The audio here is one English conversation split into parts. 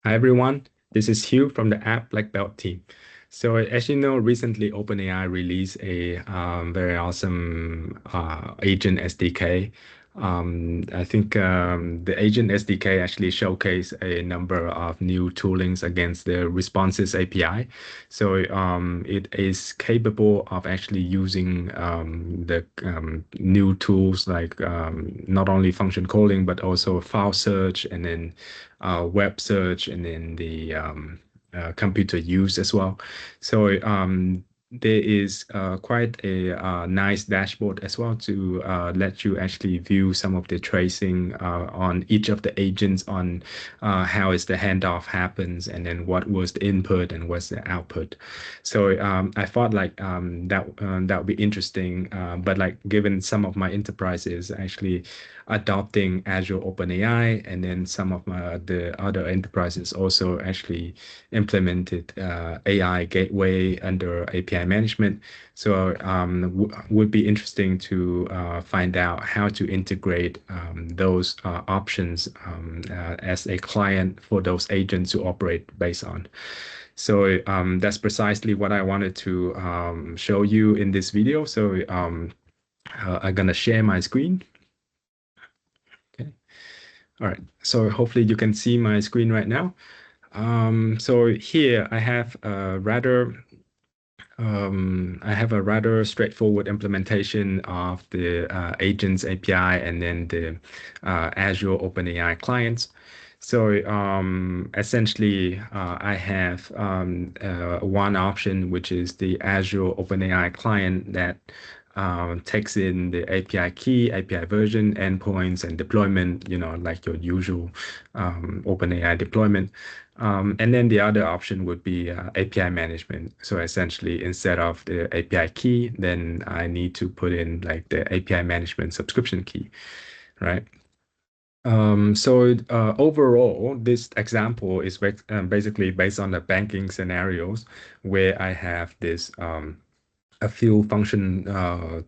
Hi everyone, this is Hugh from the App Black Belt team. So as you know, recently OpenAI released a very awesome Agent SDK. I think the Agent SDK actually showcased a number of new toolings against the Responses API. So it is capable of actually using the new tools like not only function calling, but also file search and then web search and then the computer use as well. So there is quite a nice dashboard as well to let you actually view some of the tracing on each of the agents on how is the handoff happens and then what was the input and what's the output. So I thought like that would be interesting. But like given some of my enterprises actually adopting Azure OpenAI, and then some of the other enterprises also actually implemented AI gateway under API management. So would be interesting to find out how to integrate those options as a client for those agents to operate based on. So that's precisely what I wanted to show you in this video. So I'm gonna share my screen. Okay. All right. So hopefully you can see my screen right now. So here I have a rather straightforward implementation of the Agents API and then the Azure OpenAI clients. So essentially, I have one option, which is the Azure OpenAI client that takes in the API key, API version, endpoints, and deployment, like your usual OpenAI deployment. And then the other option would be API management. So essentially, instead of the API key, then I need to put in like the API management subscription key, right? So overall, this example is basically based on the banking scenarios where I have this a few function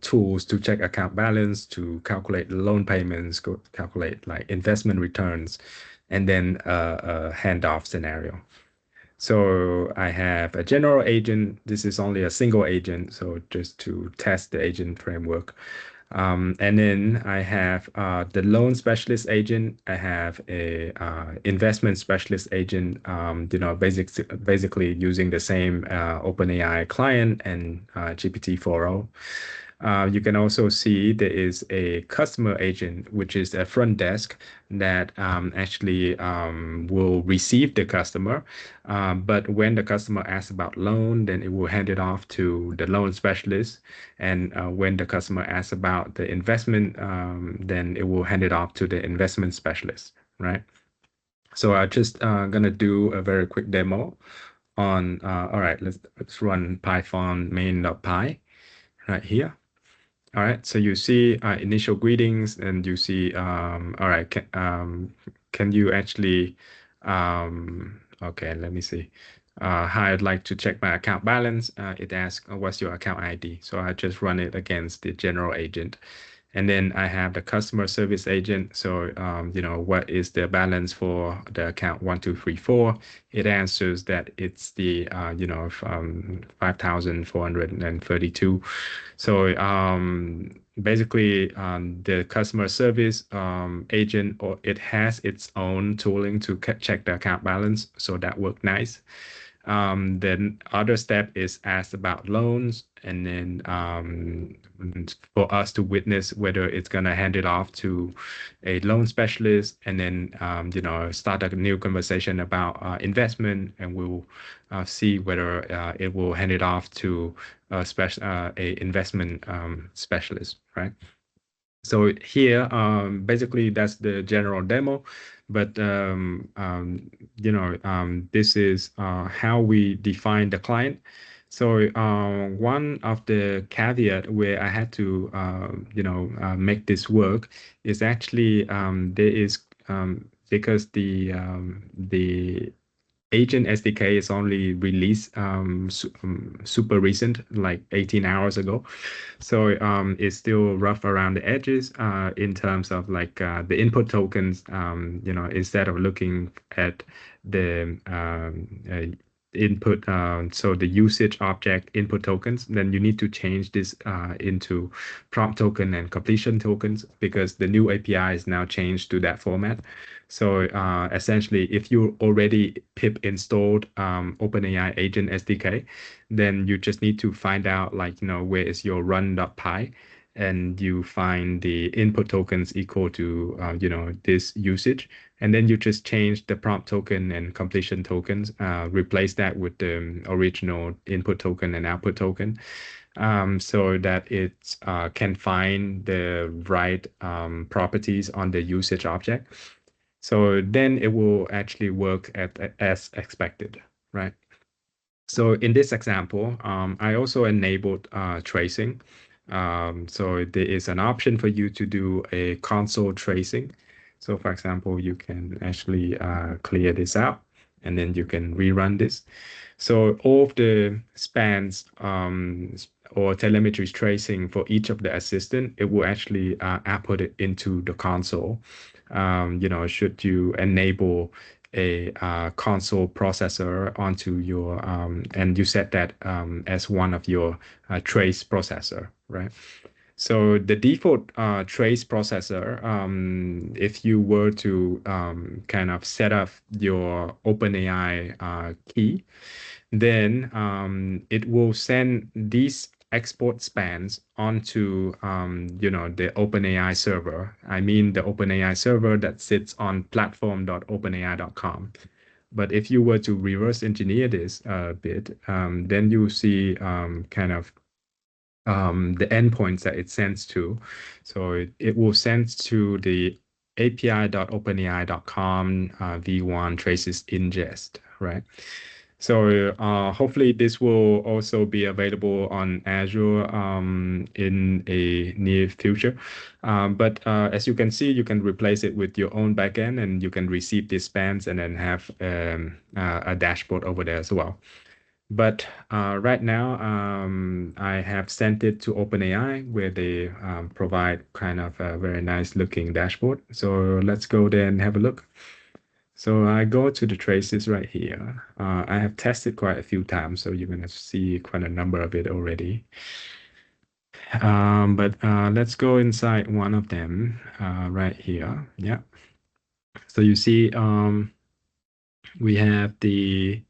tools to check account balance, to calculate loan payments, calculate like investment returns, and then a handoff scenario. So I have a general agent. This is only a single agent, so just to test the agent framework. And then I have the loan specialist agent. I have a investment specialist agent. Basically using the same OpenAI client and GPT-4o. You can also see there is a customer agent, which is a front desk that actually will receive the customer. But when the customer asks about loan, then it will hand it off to the loan specialist. And when the customer asks about the investment, then it will hand it off to the investment specialist, right? So I'm just gonna do a very quick demo on, all right, let's run Python main.py right here. All right, so you see initial greetings and you see, all right, can you actually, okay, let me see. Hi, I'd like to check my account balance. It asks, what's your account ID? So I just run it against the general agent. And then I have the customer service agent. So, what is the balance for the account 1234? It answers that it's the, 5,432. So basically, the customer service agent, or it has its own tooling to check the account balance. So that worked nice. Then other step is asked about loans, and then for us to witness whether it's gonna hand it off to a loan specialist, and then start a new conversation about investment, and we'll see whether it will hand it off to a investment specialist, right? So here, basically, that's the general demo, but this is how we define the client. So one of the caveat where I had to, make this work is actually there is because the Agent SDK is only released super recent, like 18 hours ago. So it's still rough around the edges in terms of like the input tokens. Instead of looking at the input, so the usage object input tokens, then you need to change this into prompt token and completion tokens because the new API is now changed to that format. So essentially, if you already pip installed OpenAI Agent SDK, then you just need to find out like, where is your run.py and you find the input tokens equal to, this usage. And then you just change the prompt token and completion tokens, replace that with the original input token and output token, so that it can find the right properties on the usage object. So then it will actually work as expected, right? So in this example, I also enabled tracing. So there is an option for you to do a console tracing. So for example, you can actually clear this out and then you can rerun this. So all of the spans or telemetry tracing for each of the assistant, it will actually output it into the console. Should you enable a console processor onto your and you set that as one of your trace processor, right? So the default trace processor, if you were to kind of set up your OpenAI key, then it will send these export spans onto the OpenAI server. I mean the OpenAI server that sits on platform.openai.com. But if you were to reverse engineer this a bit, then you see kind of the endpoints that it sends to. So it will send to the api.openai.com v1 traces ingest, right? So hopefully this will also be available on Azure in a near future. But as you can see, you can replace it with your own backend and you can receive these spans and then have a dashboard over there as well. But right now, I have sent it to OpenAI where they provide kind of a very nice looking dashboard. So let's go there and have a look. So I go to the traces right here. I have tested quite a few times, so you're going to see quite a number of it already. But let's go inside one of them right here. Yeah. So you see we have the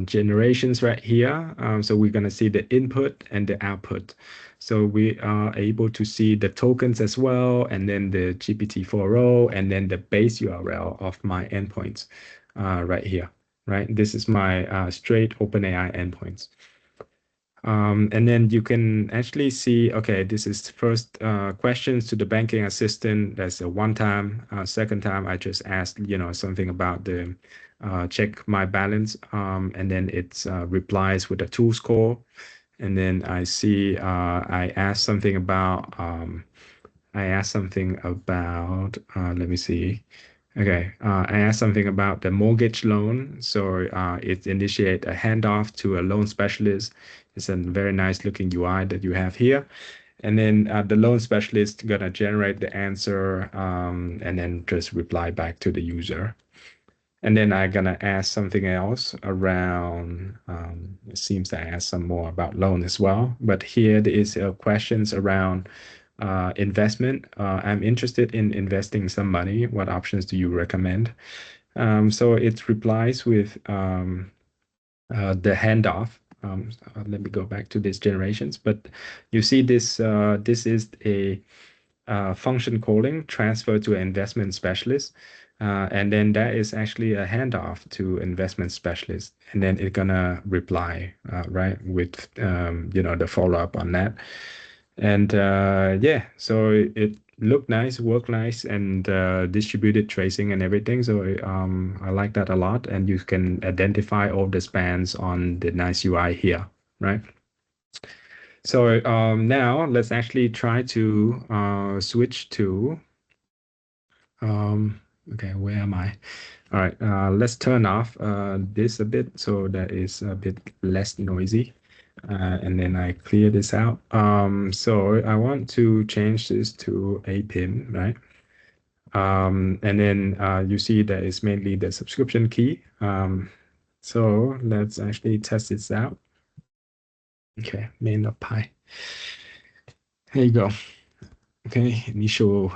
generations right here. So we're going to see the input and the output. So we are able to see the tokens as well, and then the GPT-4o, and then the base URL of my endpoints right here, right? This is my straight OpenAI endpoints. And then you can actually see, okay, this is first questions to the banking assistant. That's a one time. Second time, I just asked, something about the check my balance. And then it replies with a tool score. And then I see I asked something about, let me see. Okay, I asked something about the mortgage loan. So it initiate a handoff to a loan specialist. It's a very nice looking UI that you have here. And then the loan specialist gonna generate the answer and then just reply back to the user. And then I'm gonna ask something else around, it seems I asked some more about loan as well. But here there is questions around investment. I'm interested in investing some money. What options do you recommend? So it replies with the handoff. Let me go back to these generations. But you see this, this is a function calling transfer to an investment specialist. And then that is actually a handoff to investment specialist. And then it's gonna reply, right, with, the follow-up on that. And yeah, so it looked nice, worked nice, and distributed tracing and everything. So I like that a lot. And you can identify all the spans on the nice UI here, right? So now let's actually try to switch to Okay, where am I? All right, let's turn off this a bit so that is a bit less noisy. And then I clear this out. So I want to change this to APIM, right? And then you see that it's mainly the subscription key. So let's actually test this out. Okay, main.py. Here you go. Okay, initial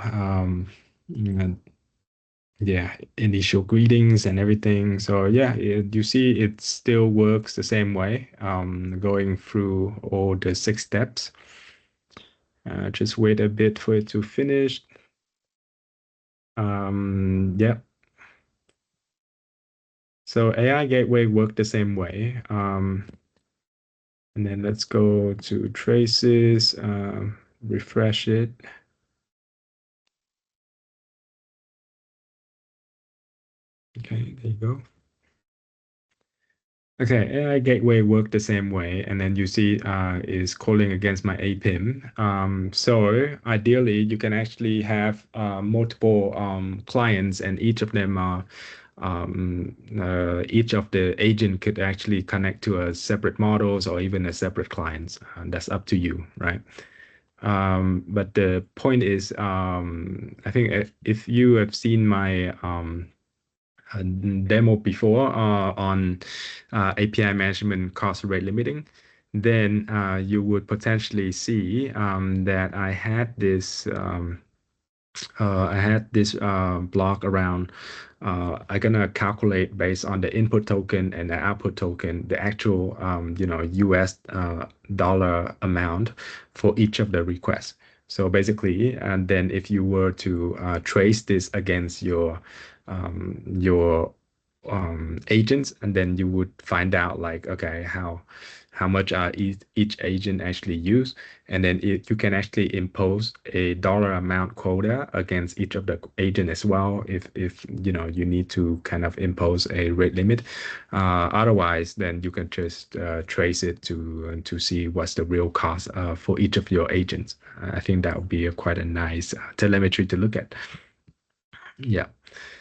you know, yeah, initial greetings and everything. So yeah, you see it still works the same way, going through all the 6 steps. Just wait a bit for it to finish. Yeah. So AI Gateway work the same way. And then let's go to traces, refresh it. Okay, there you go. Okay, AI Gateway work the same way, and then you see is calling against my APIM. So ideally, you can actually have multiple clients, and each of them are each of the agent could actually connect to a separate models or even a separate clients. That's up to you, right? But the point is, I think if you have seen my a demo before on API management cost rate limiting, then you would potentially see that I had this block around I'm gonna calculate based on the input token and the output token, the actual US dollar amount for each of the requests. So basically, and then if you were to trace this against your agents, and then you would find out like, okay, how much each agent actually use, and then you can actually impose a dollar amount quota against each of the agent as well if you need to kind of impose a rate limit. Otherwise, then you can just trace it to see what's the real cost for each of your agents. I think that would be quite a nice telemetry to look at. Yeah.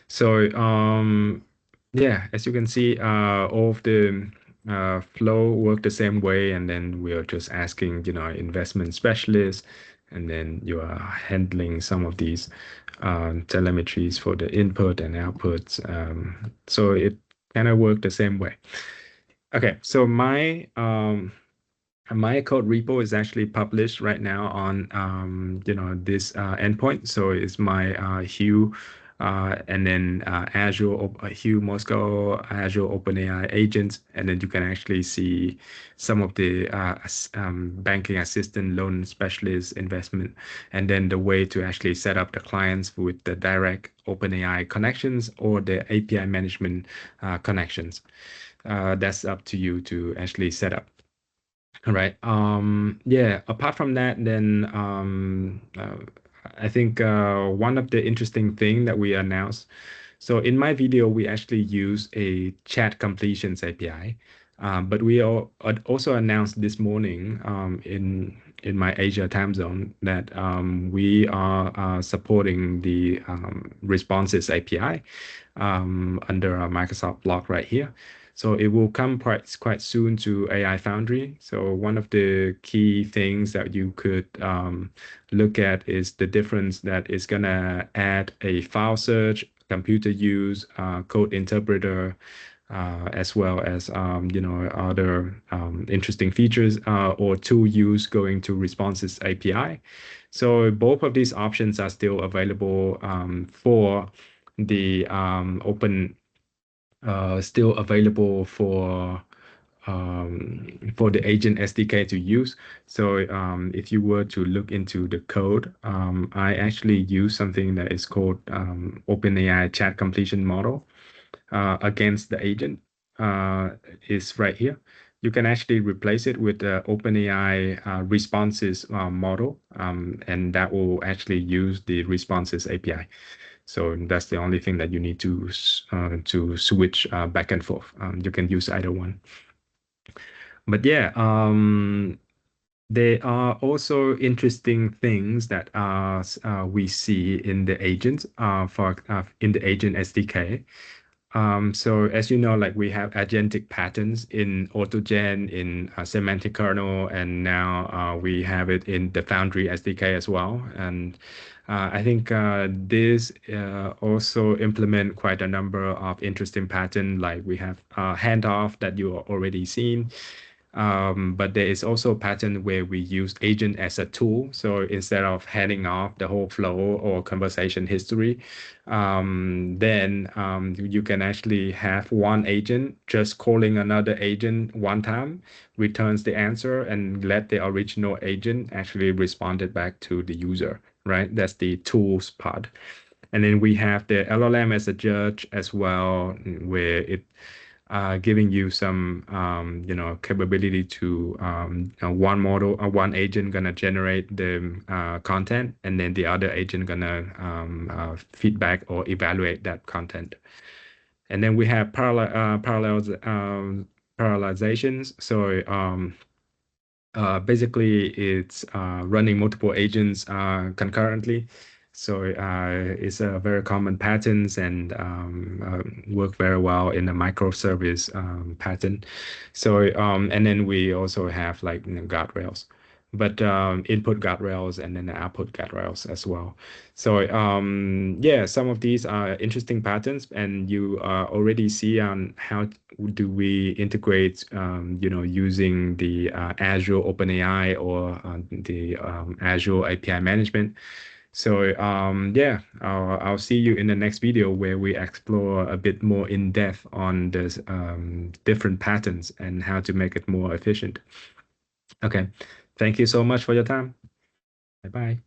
So yeah, as you can see, all of the flow work the same way, and then we are just asking, investment specialists, and then you are handling some of these telemetries for the input and outputs. So it kind of work the same way. Okay, so my code repo is actually published right now on this endpoint. So it's my Hue and then Hue Moscow, Azure OpenAI agents, and then you can actually see some of the banking assistant, loan specialist, investment, and then the way to actually set up the clients with the direct OpenAI connections or the API management connections. That's up to you to actually set up. All right. Yeah, apart from that, then I think one of the interesting thing that we announced. So in my video, we actually use a chat completions API. But we also announced this morning in my Asia time zone that we are supporting the responses API under our Microsoft block right here. So it will come quite soon to AI Foundry. So one of the key things that you could look at is the difference that is gonna add a file search, computer use, code interpreter, as well as other interesting features or tool use going to responses API. So both of these options are still available for the open still available for the Agent SDK to use. So if you were to look into the code, I actually use something that is called OpenAI chat completion model against the agent is right here. You can actually replace it with the OpenAI responses model, and that will actually use the responses API. So that's the only thing that you need to switch back and forth. You can use either one. But yeah, There are also interesting things that we see in the agents for in the agent SDK. So as you know, like we have agentic patterns in AutoGen, in semantic kernel, and now we have it in the Foundry SDK as well. And I think this also implement quite a number of interesting pattern. Like we have handoff that you are already seen. But there is also a pattern where we use agent as a tool. So instead of handing off the whole flow or conversation history, then you can actually have one agent just calling another agent one time, returns the answer, and let the original agent actually respond it back to the user, right? That's the tools part. And then we have the LLM as a judge as well, where it giving you some capability to one model, one agent gonna generate the content, and then the other agent gonna feedback or evaluate that content. And then we have parallelizations. So basically, it's running multiple agents concurrently. So it's a very common patterns and work very well in the microservice pattern. So and then we also have like guardrails, but input guardrails and then the output guardrails as well. So yeah, some of these are interesting patterns, and you already see on how do we integrate, using the Azure OpenAI or the Azure API management. So yeah, I'll see you in the next video where we explore a bit more in depth on this different patterns and how to make it more efficient. Okay, thank you so much for your time. Bye bye.